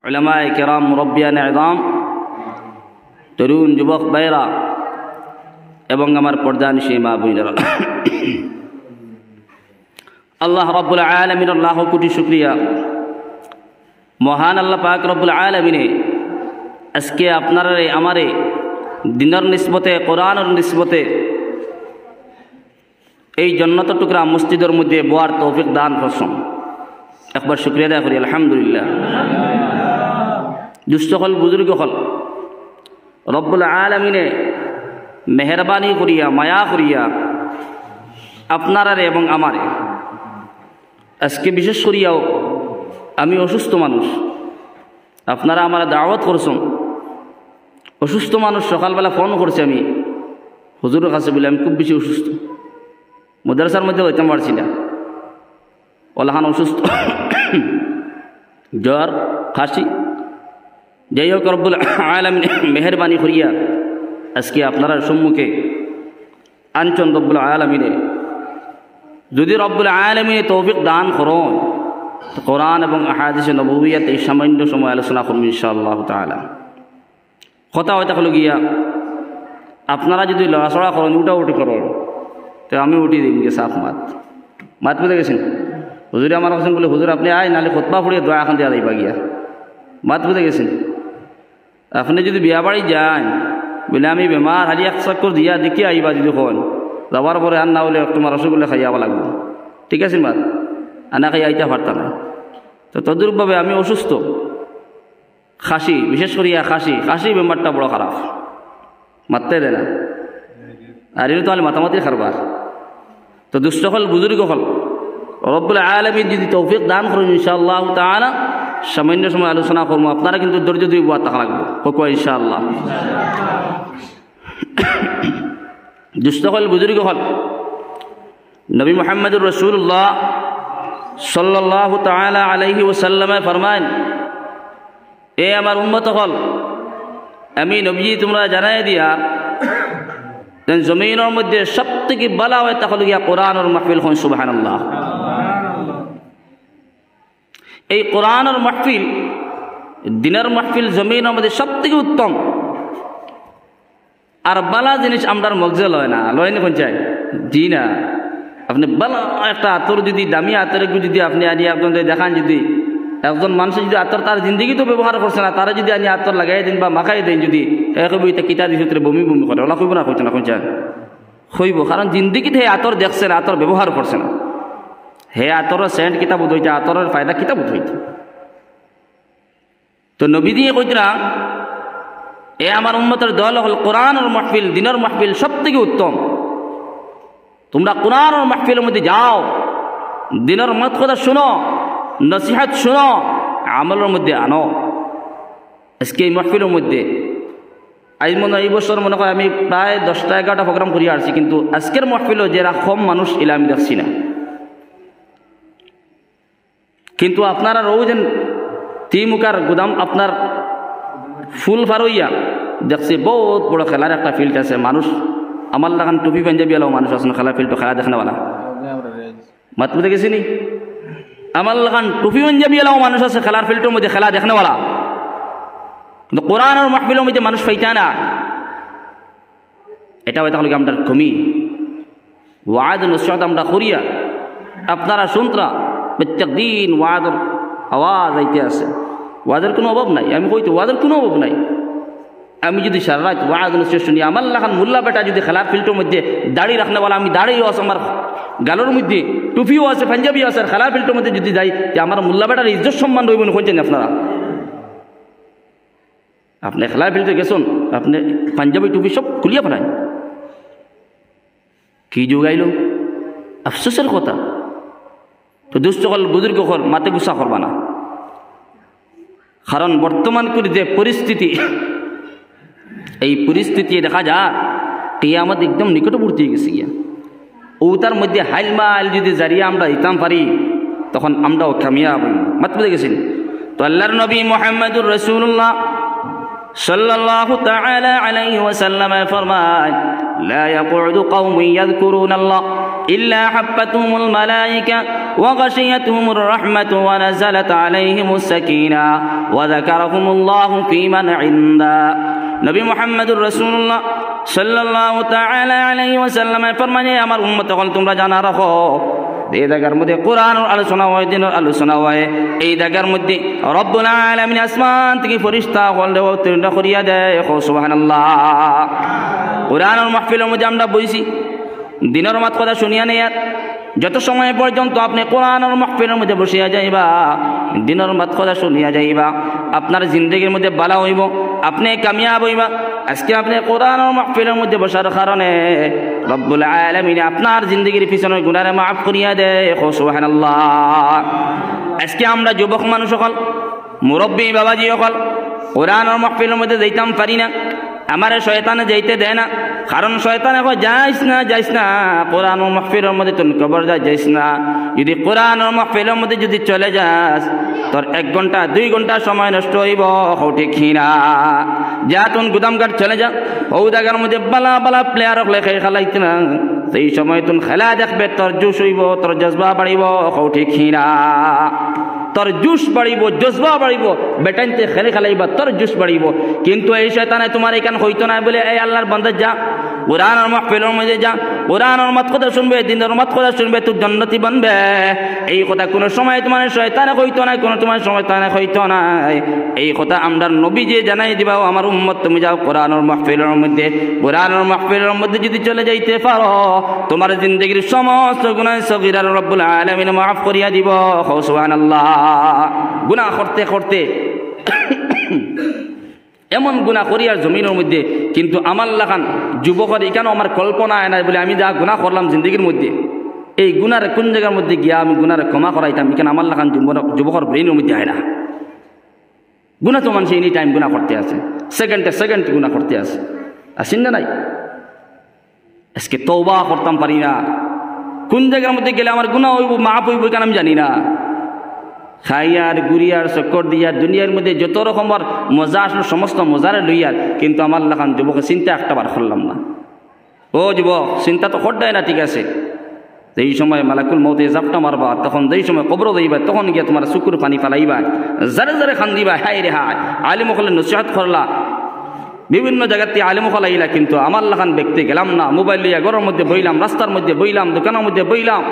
উলামায়ে কেরাম, মুরব্বিয়ানে ইযাম, তরুণ যুবক ভাইরা এবং আমার পর্দানিশী মা বোনেরা, আল্লাহ রাব্বুল আলামিনের লাখ কোটি শুকরিয়া। মহান আল্লাহ পাক রব্বুল আলামিনে আজকে আপনারে আমারে দিনের নিসবতে, কোরআনের নিসবতে এই জন্নত টুকরা মসজিদের মধ্যে বোয়ার তৌফিক দান করছেন। একবার শুকরিয়া আদায় করি, আলহামদুলিল্লাহ। দুস্থ হল, বুজুর্গ হল, রব্বুল আলামিনে মেহরবানি করিয়া, মায়া করিয়া আপনারারে এবং আমারে আজকে বিশেষ করিয়াও আমি অসুস্থ মানুষ, আপনারা আমার দাওয়াত করছেন। অসুস্থ মানুষ সকালবেলা ফোন করছে আমি হুজুরের কাছে, বলে আমি খুব বেশি অসুস্থ, মাদ্রাসার মধ্যে হইতে পারছি না, ওলাহান অসুস্থ, জ্বর, খাসি। যাই হোক, রব্বুল আলামিন মেহরবানি করিয়া আজকে আপনার সম্মুখে আনচন রব্বুল আলামিনে। যদি রব্বুল আলামিনে তৌফিক দান করুন, কোরআন এবং আহাদিসে নবুইয়াত এই সামান্য সময় আলোচনা করব ইনশাআল্লাহ তাআলা। কথা হয়তো হলো গিয়া, আপনারা যদি লড়াচড়া করেন, উঠি করেন, তো আমি উঠি দিন গে সাফ মাত বুঝে গেছেন। হুজুরে আমার কাছে বলে, হুজুর আপনি আয়, নাহলে খুতবা পড়িয়ে দোয়া এখন দেওয়া যাইবা গিয়া, মাত বুঝে গেছেন। আপনি যদি বিয়া বাড়ি যান, বলে আমি বেমার, হালি এক চক্কর দিয়া দেখি আইবা, যদি হন যাবার পরে আর না হলে তোমার রসগোল্লা খাইয়াবা লাগবে, ঠিক আছে মাত, আনা খাই আইতে পারতাম না। তো তদুরূপভাবে আমি অসুস্থ, খাসি, বিশেষ করিয়া খাসি বেমারটা বড় খারাপ, মারতে দেয় না। আর এনে তো হলে মাতামাতি খারবার। তো দুষ্ট হল, বুজুর্গ হল, রব্বুল আলামিন যদি তৌফিক দান করুন ইনশাআল্লাহ তাআলা সামান্য সময় আলোচনা করবো। আপনারা কিন্তু ধৈর্য দিয়ে বুয়া থাকা লাগবে, কোকো ইনশাআল্লাহ। দুষ্ট হল, বুজুর্গ হল, নবী মুহাম্মদুর রাসূলুল্লাহ সাল্লাল্লাহু তাআলা আলাইহি ওয়াসাল্লামে ফরমান, এ আমার উম্মত হল, আমি নবীজি তোমরা জানাই দিয়া জমিনের মধ্যে সবথেকে ভালো হয় তা হলো গিয়া কোরআনের মাহফিল হন। সুবহানাল্লাহ। এই কোরআনের মাহফিল, দিনের মাহফিল জমিনের মধ্যে সবথেকে উত্তম। আর বালা জিনিস আমরার মগজে লয় না, লয় না কোন চাই, জি না। আপনি বালা একটা আতর, যদি দামি আতর যদি আপনি আনি আপনাদের দেখান, যদি একজন মানুষ যদি আতর তার জিন্দগি তো ব্যবহার করছে না, তারা যদি আনি আতর লাগাই দিন বা মাখাই দেন, যদি একবিতে কিতা দিছে বমি বমি করে, ওলা কইব না, কইতে না কোন চাই, হইব। কারণ জিন্দগিতে হে আতর দেখছে না, আতর ব্যবহার করছে না। হে আতরের সেন্ট কিতা বোধ হইতে, আতরের ফায়দা কিতা বোধ হইতে। তো নবী দিয়ে কইতরা, এ আমার উম্মতের দল হল কোরআনের মাহফিল, দিনের মাহফিল সব থেকে উত্তম। তোমরা কোরআনের মাহফিলের মধ্যে যাও, দিনের মত কথা শুনো, নসিহত শুনো, আমলের মধ্যে আনো। আজকে এই মাহফিলের মধ্যে আজ মনে হয় এই বছর মনে হয় আমি প্রায় 10টা-11টা প্রোগ্রাম করিয়া আসছি, কিন্তু আজকের মাহফিলও যারা কম মানুষ এলে আমি দেখছি না। কিন্তু আপনারা রোজেন তিমুকার গুদাম আপনার ফুল ফারইয়া দেখছি, বহুত বড় খেলার একটা ফিল্ড আছে। মানুষ আমার লাগান টুপি পাঞ্জাবি এলাও মানুষ আছে, খেলা ফিল্ড খেলা দেখনেওয়ালা মাত বুঝে গেছি নি। আমার লাগান টুপি পাঞ্জাবি এলাও মানুষ আছে খেলার ফিল্ডের মধ্যে খেলা দেখনেওয়ালা, কিন্তু কোরআনের মাহফিলের মধ্যে মানুষ পাইতা না। এটা হয়তো হলো আমরা কমি ওয়াজ নসিহত আমরা করিয়া, আপনারা শুনতরা প্রত্যেক দিন ওয়াজের আওয়াজ আইতে আছে। ওয়াজের কোনো অভাব নাই, আমি কইতে ওয়াজের কোনো অভাব নাই। আমি যদি সারা রাত ওয়াজ নসিহত শুনি, আমার লাগান মোল্লা বেটা যদি খেলার ফিল্ডের মধ্যে দাড়ি রাখনেওয়ালা, আমি দাড়িও আছে, আমার গালের মধ্যে টুপিও আছে, পাঞ্জাবিও আছে, আর খেলার ফিল্ডের মধ্যে যদি যাই, যে আমার মোল্লা বেটার ইজ্জত সম্মান রইব না, কইছেন আপনারা। আপনি খেলার ফিল্ডে গেছেন, আপনি পাঞ্জাবি টুপি সব খুলিয়া ফেলেন, কি যোগাইল, আফসোসের কথা। তো দুষ্ট হল, বুজুর্গ হল, মাতে গুসা করবা না। কারণ বর্তমান করে যে পরিস্থিতি, এই পরিস্থিতি দেখা যায় কিয়ামত একদম নিকটবর্তী গেছে গিয়া। ও তার মধ্যে হাইলমাইল যদি জারিয়া আমরা দিতাম পারি, তখন আমরাও কামিয়াব হই। মাত বুঝে গেছেন। তো আল্লাহর নবী মুহাম্মদুর রাসূলুল্লাহ সাল্লাল্লাহু তাআলা আলাইহি ওয়াসাল্লাম ফরমান, লা ইয়াকুদু কওমুন ইয়াযকুরুনাল্লাহ إلا حفتهم الملائكة وغشيتهم الرحمة ونزلت عليهم السكينة وذكرهم الله في من عنده নবী মুহাম্মদুর রাসূলুল্লাহ সাল্লাল্লাহু তাআলা আলাইহি ওয়াসাল্লাম ফরমানে আমার উম্মত হল তোমরা জানা রাখো এই জায়গার মধ্যে কোরআনের আলোচনা হয় দিনের আলোচনা হয় এই জায়গার মধ্যে রব্বুল আলামিন আসমান থেকে ফেরেশতা হল অবতীর্ণ করিয়া দেয় সুবহানাল্লাহ কোরআনের মাহফিলের মধ্যে আমরা বইছি দিনের মাত কথা শুনিয়া নেই আর যত সময় পর্যন্ত আপনি কোরআনের মাহফিলের মধ্যে বসিয়া যাইবা দিনের মাত কথা শুনিয়া যাইবা আপনার জিন্দগির মধ্যে বালা হইব আপনি কামিয়াব হইবা আজকে আপনি কোরআনের মাহফিলের মধ্যে বসার কারণে রব্বুল আলামিন আপনার জিন্দগির পিছনের গুনাহ মাফ করিয়া দেয় সুবহানাল্লাহ আজকে আমরা যুবক মানুষ সকল মুরব্বী বাবাজি সকল কোরআনের মাহফিলের মধ্যে যাইতাম পারি না আমার শয়তানে যাইতে দেয় না কারণ শয়তান এখন যাইস না কোরআনের মাহফিলের মধ্যে তুই কবর যাইস না যদি কোরআনের মাহফিলের মধ্যে যদি চলে যাস তোর 1 ঘন্টা 2 ঘন্টা সময় নষ্ট হইব ঠিক না যা তুই গুদামঘাট চলে যা ও জায়গার মধ্যে বালা বালা প্লেয়ার লেখে খেলাইতে না সেই সময় তুই খেলা দেখবে তোর জোশ হইব তোর জজবা বাড়িব ঠিক না তোর জুস বাড়িব জজবা বাড়িব বেটাইতে খেলে খেলাইবা তোর জুস বাড়িব কিন্তু এই শয়তানে তোমার এখান হইতো না বলে এই আল্লাহর বান্দা যা কোরআনের মাহফিলের মধ্যে যা কোরআনের মত কথা শুনবে দিনের মত কথা শুনবে তুই জান্নাতি বানবে এই কথা কোনো সময় তোমার শয়তানে হইতো না কোনো তোমার শয়তানে হইতো না এই কথা আমরা নবী যে জানাই দিবা আমার উম্মত তুমি যাও কোরআনের মাহফিলের মধ্যে যদি চলে যাইতে পারো তোমার জিন্দেগীর সমস্ত গুনাহ সগীরা রব্বুল আলামিন মাফ করিয়া দিব সুবহানাল্লাহ গুনাহ করতে করতে এমন গুনাহ করি আর জমিনের মধ্যে কিন্তু আমার লাগান যুবকের এখানে আমার কল্পনা হয় না বলে আমি যা গুনাহ করলাম জিন্দগির মধ্যে এই গুনার কোন জায়গার মধ্যে গিয়া আমি গুনার ক্ষমা করাইতাম এখানে আমার লাগান যুবকের ব্রেনের মধ্যে হয় না গুনাহ তো মানুষ এনি টাইম গুনাহ করতে আছে সেকেন্ড গুনাহ করতে আছে আসেন না নাই আজকে তওবা করতাম পারি না কোন জায়গার মধ্যে গেলে আমার গুনাহ হইব মাফ হইব কেন আমি জানি না খাইয়ার গুড়িয়ার চক্কর দিয়ার দুনিয়ার মধ্যে যত রকমের মজা আসলো সমস্ত মজারে লইয়ার কিন্তু আমার লাগান যুবকের চিন্তা একটা বার করলাম না ও যুবক চিন্তা তো করতেই না ঠিক আছে যেই সময় মালাকুল মউতে জাপটা মারবা তখন যেই সময় কবর দিবা তখন গিয়া তোমার চকুর পানি ফালাইবা জারে জারে খান দিবা হায় রে হায় আলিম হলে নসিহত করলা বিভিন্ন জায়গাতে আলিম হলাইলা কিন্তু আমার লাগান ব্যক্তি গেলাম না মোবাইল লিয়া ঘরের মধ্যে বইলাম রাস্তার মধ্যে বইলাম দোকানের মধ্যে বইলাম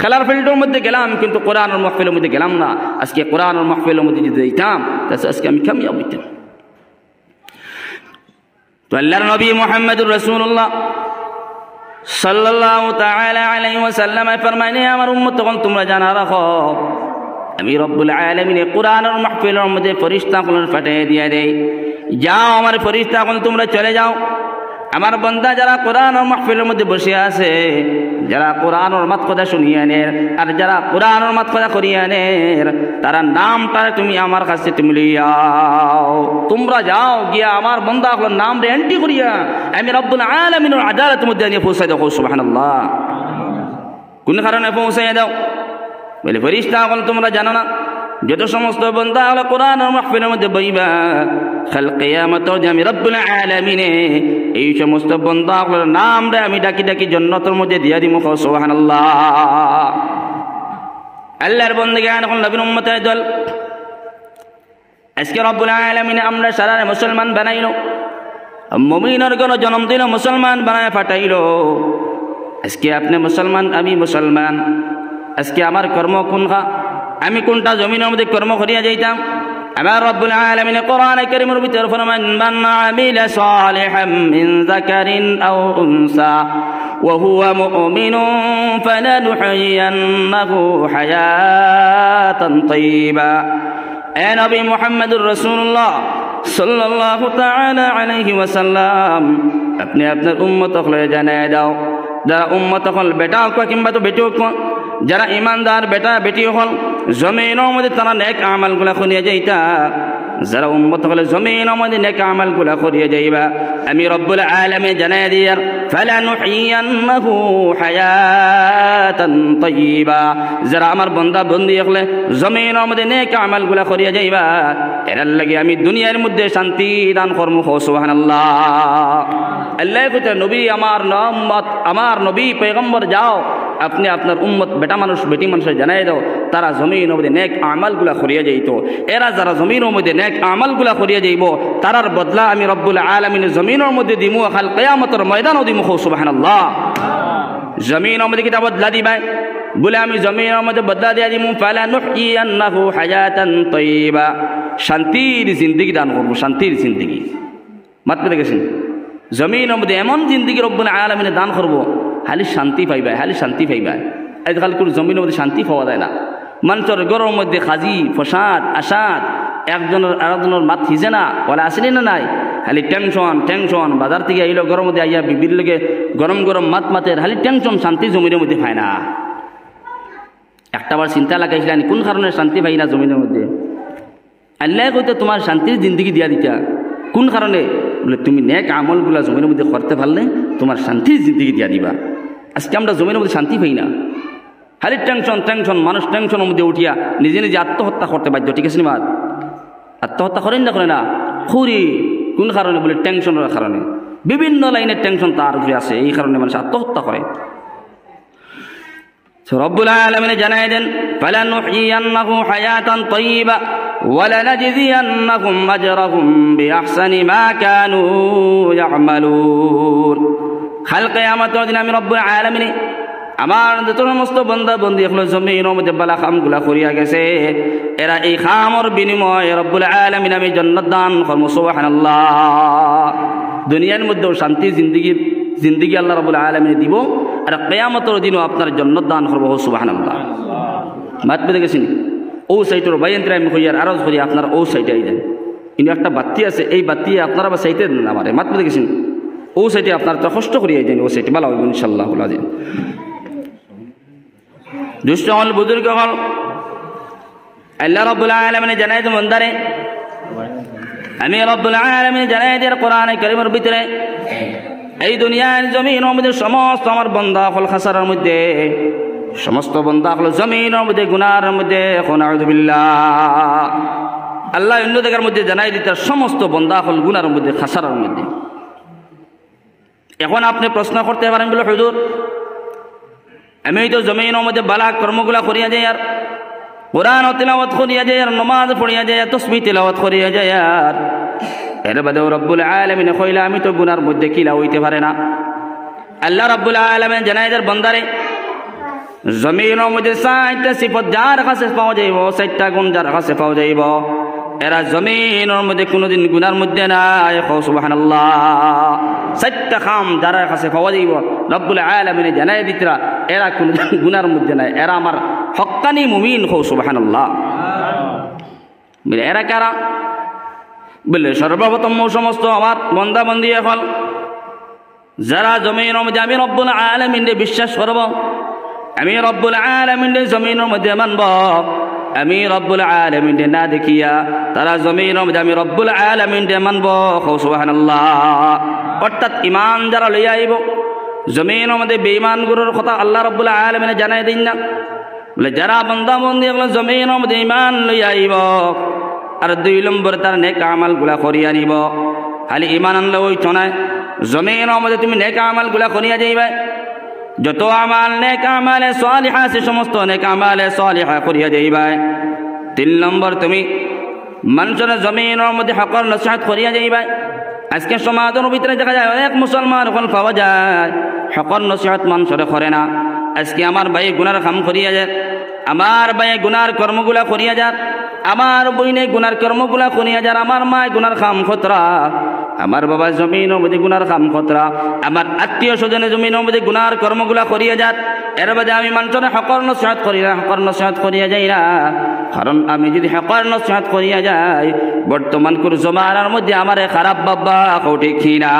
খেলার ফিল্ডের মধ্যে গেলাম কিন্তু কোরআনের মাহফিলের মধ্যে গেলাম না আজকে কোরআনের মাহফিলের মধ্যে যদি যাইতাম তাহলে আজকে আমি কামিয়াব হইতাম তো আল্লাহর নবী মুহাম্মদুর রাসূলুল্লাহ সাল্লাল্লাহু তাআলা আলাইহি ওয়াসাল্লাম ফরমানে আমার উম্মত তখন তোমরা জানা রাখো আমি রব্বুল আলামিন কোরআনের মাহফিলের মধ্যে ফেরেশতাগুলো পাঠিয়ে দিয়ে দেই যাও আমার ফেরেশতাগুলো তোমরা চলে যাও আমার বান্দা যারা কোরআনের মাহফিলের মধ্যে বসে আছে যারা কোরআনের মাত কথা শুনিয়ে আনের আর যারা কোরআনের মাত কথা করিয়ে আনের তারা নামটা তুমি আমার কাছে তুমি লইয়াও তোমরা যাও গিয়া আমার বান্দাগুলোর নাম রে এন্ট্রি করিয়া আমি রব্বুল আলামিনের আদালতের মধ্যে নিয়ে পৌঁছাই দাও সুবহানাল্লাহ কোন কারণে পৌঁছাই দাও বলে ফেরেশতাগুলো তোমরা জানো না যত সমস্ত বান্দা হলো কোরআনের মাহফিলের মধ্যে বইবা কাল কিয়ামত আমি রব্বুল আলামিন এই সমস্ত বান্দাগুলোর নাম রে আমি ডাকি ডাকি জান্নাতের মধ্যে দিয়া দিমু সুবহানাল্লাহ আল্লাহর বান্দাগান এখন নবীর উম্মতের দল আজকে রব্বুল আলামিন আমরা সারা মুসলমান বানাইলো মুমিনের কোন জন্ম দিল মুসলমান বানায় পাঠাইলো আজকে আপনি মুসলমান আমি মুসলমান আজকে আমার কর্ম কোনটা আমি কোনটা জমিনের মধ্যে কর্ম করিয়া যাইতাম আমার রব্বুল আলামিন কোরআনে কারীমের ভিতর ফরমান মান আমিলা সালিহাম মিন যাকারিন আও উনসা ওয়া হুয়া মুমিনুন ফালানুহয়িয়ান্নাহু হায়াতান তাইয়্যিবা এ নবী মুহাম্মদুর রাসূলুল্লাহ সাল্লাল্লাহু তাআলা আলাইহি ওয়াসাল্লাম আপনি আপনার উম্মতকে জানায় দাও যারা উম্মত হল বেটা হোক কিংবা তো বেটি হোক যারা ইমানদার বেটা বেটি হল জমিনের মধ্যে তারা নেক আমলগুলা খুনিয়ে যাইতা যারা উম্মত হলে জমিন মধ্যে নেক আমলগুলা করিয়া যাইবা আমি রব্বুল আলামিন জানাই দিয়ার ফালানুহিয়ান্নাহু হায়াতান তাইয়্যিবা যারা আমার বান্দা বন্দী হলে জমিন মধ্যে নেক আমলগুলা করিয়া যাইবা এর লাগি আমি দুনিয়ার মধ্যে শান্তি দান করমু সুবহানাল্লাহ আল্লাহ কইতে নবী আমার নবী পয়গম্বর যাও আপনি আপনার উম্মত বেটা মানুষ বেটি মানুষের জানাই দাও তারা জমিন মধ্যে নেক আমালগুলা করিয়া যাইতো এরা যারা জমিনের মধ্যে নেক আমালগুলা করিয়া যাইব তারার বদলা আমি রব্বুল আলামিন জমিনের মধ্যে দিমু কাল কিয়ামতের ময়দানও দিমু সুবহানাল্লাহ জমিনের মধ্যে কিতা বদলা দিবাই বলে আমি জমিনের মধ্যে বদলা দিয়া দিমু ফালানুহিয়ান্নাহু হায়াতান তাইয়্যিবা শান্তির জিন্দেগি দান করব শান্তির জিন্দেগি মাত্র দেখেছেন জমিনের মধ্যে এমন জিন্দেগি রব্বুল আলামিন দান করব খালি শান্তি পাইবা খালি শান্তি পাইবা আজকাল কোন জমিনের মধ্যে শান্তি পাওয়া যায় না মানুষের গরমের মধ্যে খাজি ফসাদ আসাদ একজনের আরেকজনের মাত হিজে না বলে আসেনি না নাই খালি টেনশন বাজার থেকে আইলো গরমের মধ্যে আইয়া বিবির লগে গরম মাতে খালি টেনশন শান্তি জমিনের মধ্যে পায় না একটাবার চিন্তা লাগাইছিলেন কোন কারণে শান্তি পাই না জমিনের মধ্যে আল্লাহ কইতে তোমার শান্তির জিন্দগি দিয়া দিতা কোন কারণে বলে তুমি নেক আমলগুলা জমিনের মধ্যে করতে পারলে তোমার শান্তির জিন্দগি দিয়া দিবা আজকে আমরা জমিনের মধ্যে শান্তি পাই না খালি টেনশন মানুষ টেনশনের মধ্যে উঠিয়া নিজে নিজে আত্মহত্যা করতে বাধ্য ঠিক আছে না আত্মহত্যা করেন না করে না খুরি কোন কারণে বলে টেনশনের কারণে বিভিন্ন লাইনের টেনশন তার উপরে আছে এই কারণে মানুষ আত্মহত্যা করে রব্বুল আলামিন জানাই দেন ফালানুহিয়ান্নাহু হায়াতান তাইয়্যিবা ওয়ালানাজজিয়ান্নাহুম আজরাহুম বিআহসানি মা কানু ইয়ামালুন কাল কিয়ামতের দিন আমি রব্বুল আলামিন আমার যত সমস্ত বান্দা বন্দী হলো জমিনের মধ্যে বালা খামগুলা করিয়া গেছে এরা এই খামর বিনিময়ে রব্বুল আলামিন আমি জান্নাত দান করবো সুবহানাল্লাহ দুনিয়ার মধ্যেও শান্তি জিন্দেগি আল্লাহ রব্বুল আলামিন দিব আর কিয়ামতের দিনও আপনার জান্নাত দান করবো সুবহানাল্লাহ মাত পেতে গেছেন ও সাইটের বাইন্দ্রা আমি কইয়ার আরজ করি আপনার ও সাইটে আইলেন কিন্তু একটা বাতি আছে এই বাতি আপনারা বা সাইটে দেন আমারে মাত পেতে গেছেন ও সাইটে আপনার তো কষ্ট করিয়া দেন ও সাইটে ভালো হইব ইনশাআল্লাহ আজিম দুষ্ট হল বুজুর্গ হল আল্লাহ রব্বুল আলামিন জানাই তো মন্দারে আমি রব্বুল আলামিন জানাই দিয়ে কোরআনে কারীমের ভিতরে এই দুনিয়ার জমিনের মধ্যে সমস্ত আমার বান্দা হল খাসারার মধ্যে সমস্ত বান্দা হল জমিনের মধ্যে গুনার মধ্যে নাউযু বিল্লাহ আল্লাহ অন্য জায়গার মধ্যে জানাই দিতে সমস্ত বান্দা হল গুনার মধ্যে খাসারার মধ্যে এখন আপনি প্রশ্ন করতে পারেন বলে হুজুর আমি তো জমিনের মধ্যে বালা কর্মগুলা করিয়া যাই আর কোরআন তিলাওয়াত করিয়া যায় আর নামাজ পড়িয়া যায় তাসবিহ তিলাওয়াত করিয়া যায় আর এর বাদেও রব্বুল আলামিন কইলা আমি তো গুনার মধ্যে কিলা হইতে পারে না আল্লাহ রব্বুল আলামিন জানাইদের বান্দারে জমিনের মধ্যে ৬০টা সিফত যার কাছে পাওয়া যাইব ৬০টা গুণ যার কাছে পাওয়া যাইব এরা জমিনের মধ্যে কোনোদিন গুনার মধ্যে নাই সুবহানাল্লাহ ৬০টা কাম যার কাছে পাওয়া যাইব রব্বুল আলামিন জানাই দিতরা এরা কোনোদিন গুনার মধ্যে নাই এরা আমার হক্কানি মুমিন সুবহানাল্লাহ বলে এরা কারা বলে সর্বপ্রথম সমস্ত আমার বান্দা বান্দি এখন যারা জমিনের মধ্যে আমি রব্বুল আলামিনে বিশ্বাস করব আমি রব্বুল আলামিনে জমিনের মধ্যে মানব আমি রব্বুল আলামিনে না দেখিয়া তারা জমিনের মধ্যে আমি রব্বুল আলামিনে মানব সুবহানাল্লাহ অর্থাৎ ঈমান যারা লইয়া আইব জমিনের মধ্যে বেঈমান গুরুর কথা আল্লাহ রব্বুল আলামিনে জানাই দেন না বলে যারা বান্দা বান্দি এগুলো জমিনের মধ্যে ঈমান লইয়া আইব আর ২ নম্বর তার নেক আমলগুলা করিয়া নিব খালি ঈমান আনলে ওই চনায় জমিনের মধ্যে তুমি নেক আমলগুলা করিয়া যাইবে যত আমাল নেক আমালে সালিহা সে সমস্ত নেক আমালে সালিহা করিয়া যাইবে ৩ নম্বর তুমি মানুষের জমিনের মধ্যে হকর নসিহত করিয়া যাইবে আজকে সমাজের ভিতরে দেখা যায় অনেক মুসলমান এখন পাওয়া যায় হকর নসিহত মানুষের করে না আজকে আমার ভাই গুনার কাম করিয়া যায় আমার ভাই গুনার কর্মগুলা করিয়া যায় আমার বইনে গুনার কর্মগুলা করিয়া যার আমার মায় গুনার খাম খতরা আমার বাবা জমিনের মধ্যে গুনার খাম খতরা আমার আত্মীয় স্বজনের জমিনের মধ্যে গুনার কর্মগুলা করিয়া যার এর বাদে আমি মানুষের হকর নসিহত করি না হকর নসিহত করিয়া যাই না কারণ আমি যদি হকর নসিহত করিয়া যাই বর্তমান কোন জমানার মধ্যে আমার খারাপ বাবা ঠিক না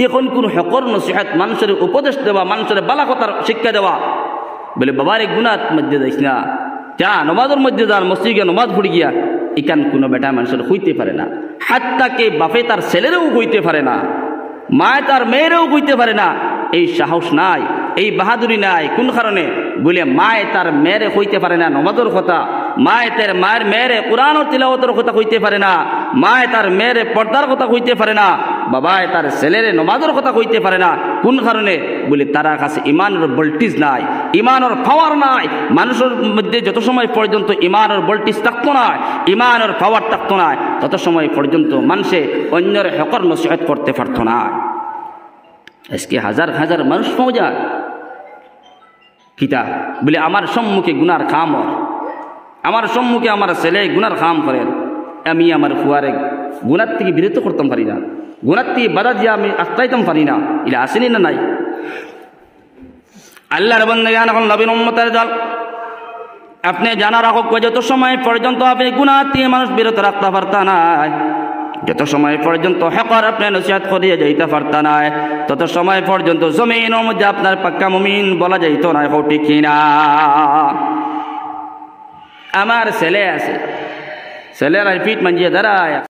এখন কোন হকর নসিহত মানুষের উপদেশ দেওয়া মানুষের বালা কথার শিক্ষা দেওয়া বলে বাবার গুনার মধ্যে যাইস না যা নমাজের মধ্যে যান মসজিদে নমাজ পড়ি গিয়া ইকান কোনো বেটা মানুষের হইতে পারে না। হাত্তাকে বাপে তার ছেলেরও হইতে পারে না, মায় তার মেয়েরও হইতে পারে না। এই সাহস নাই, এই বাহাদুরি নাই। কোন কারণে বলে মায় তার মেয়েরে হইতে পারে না নমাজের কথা, মায় তার মায়ের মেয়েরে কোরআনের তিলাওয়াতের কথা কইতে পারে না, মায় তার মেয়েরে পর্দার কথা কইতে পারে না, বাবায় তার ছেলেরে নমাজের কথা কইতে পারে না। কোন কারণে বলে তারা কাছে ইমানের ভোল্টেজ নাই, ইমানের পাওয়ার নাই। মানুষের মধ্যে যত সময় পর্যন্ত ইমানের ভোল্টেজ থাকতো না, ইমানের পাওয়ার থাকতো না, তত সময় পর্যন্ত মানুষে অন্যের হকর নসিহত করতে পারত না। আজকে হাজার হাজার মানুষ পাওয়া যায় কিতা বলে আমার সম্মুখে গুনার খাম, আমার সম্মুখে আমার ছেলে গুনার খাম করেন, আমি আমার ফুয়ারে গুনার থেকে বিরত করতাম পারি না, গুনার থেকে বাধা দিয়ে আমি আস্তাইতাম পারি না। এটা আসেনি না নাই? আল্লাহর বান্দাগান এখন নবীর উম্মতের দল, আপনি জানা রাখো যত সময় পর্যন্ত আপনি গুনার থেকে মানুষ বিরত রাখতে পারতা না, যত সময় পর্যন্ত হকর আপনি নসিহত করিয়ে যাইতে পারতা না, তত সময় পর্যন্ত জমিনের মধ্যে আপনার পাক্কা মুমিন বলা যাইত না। ঠিক কিনা? আমার ছেলে আছে, ছেলেরা পিঠ মাঞ্জিয়ে দাঁড়ায়।